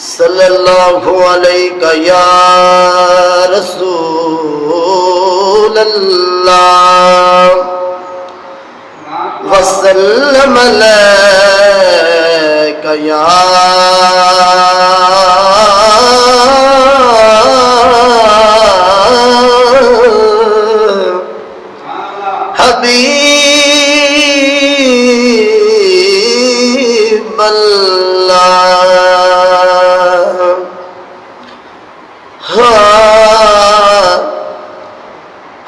सल्लल्लाहु अलैका या रसूल अल्लाह वसल्लम अलैका या हबीब अल्लाह।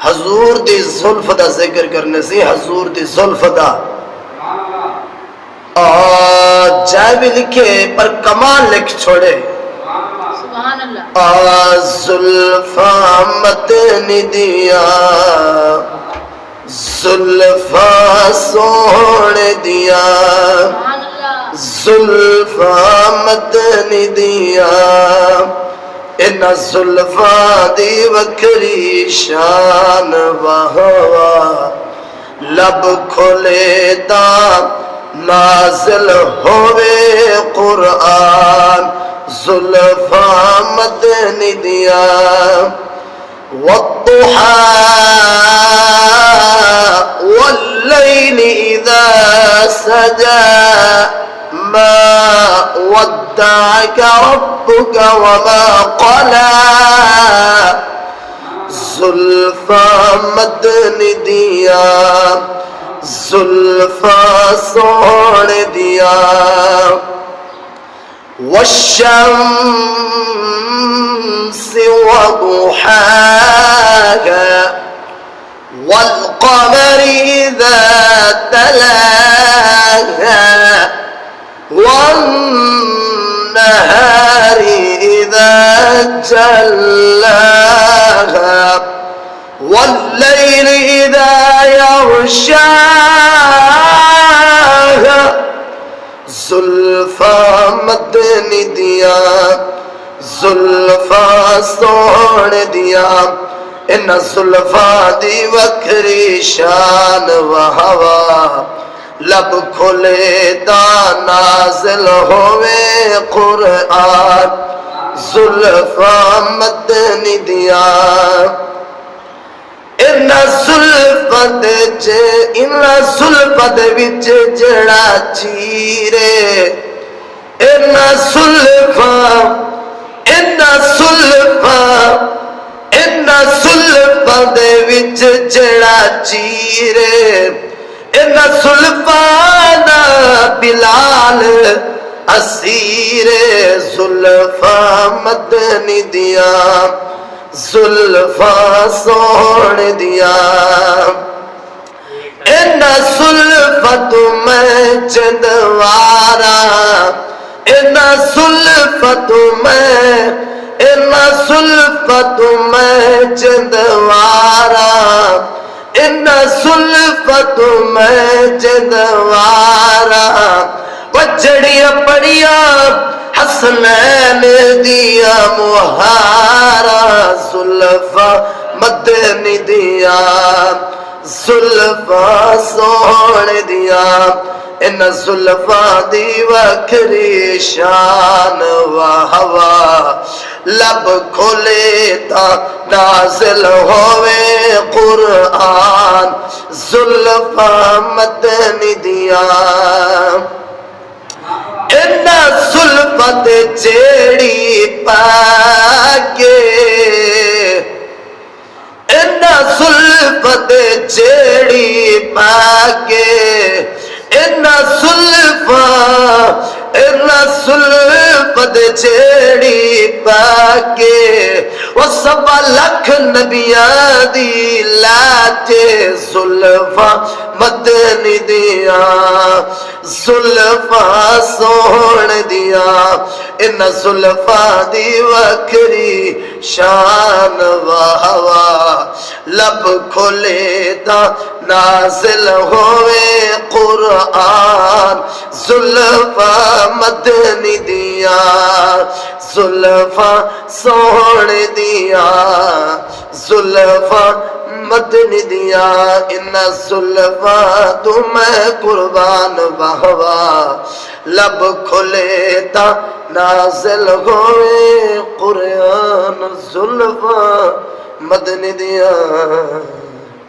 हजूर दी जुल्फ दा जिक्र करने से हजूर दी जुल्फ दा जावी लिखे पर कमाल लिख छोड़े। जुल्फा मत निदिया जुल्फा सोने दिया जुल्फा मत निदिया इन्ना जुल्फा दी वखरी शान वाहवा लब खोले ता नाज़िल होवे कुरान जुल्फा मदनी दिया वद्दुहा वल्लैलि इज़ा सजा मा वद्दअक रब्बुक वमा क़ला जुल्फा मदनी दिया जुल्फा सोने दिया वश्शम्सि वदुहाहा वल्क़मरि इज़ा तलाहा वन्नहारि इज़ा जल्लाहा वल्लैलि इज़ा यग़शाहा जुल्फा मदनी दिया जुल्फा सोने दिया इन जुल्फा दी वखरी शान वहवा लब खोले ता नाज़िल होवे कुरान जुल्फा मदनी दिया इन्ना जुल्फत विच जड़ा चीरे इन्ना जुल्फा दे विच जड़ा चीरे इन्ना जुल्फा दा बिलाल असीरे जुल्फा मदनी दिया जुल्फा सोने दिया इन्ना जुल्फत में चंदवारा इन्ना जुल्फत में चंदवारा इन्ना जुल्फत में चंदवारा वजड़िया पड़िया हसनैन दिया मुहारा जुल्फा मदनी दिया जुल्फा सोने दिया इन जुल्फा दी वखरी शान वाहवा लब खोले ता नाज़िल होवे कुरान जुल्फा मदनी दिया इन्ना जुल्फत जेड़ी पाके इन्ना जुल्फत जेड़ी पाके इन्ना जुल्फत जेड़ी पाके वो सवा लख नबिया दी लाजे जुल्फा मदनी दिया जुल्फा सोने दिया इन जुल्फा दी वखरी शान वाहवा लब खोले ता नाज़िल होवे कुरान जुल्फा मदनी दिया जुल्फा सोहने दिया, जुल्फा मदनी दिया, इन जुल्फा तुम्हें कुर्बान बहवा, लब खुले ता नाज़िल होए कुरान, जुल्फा मदनी दिया।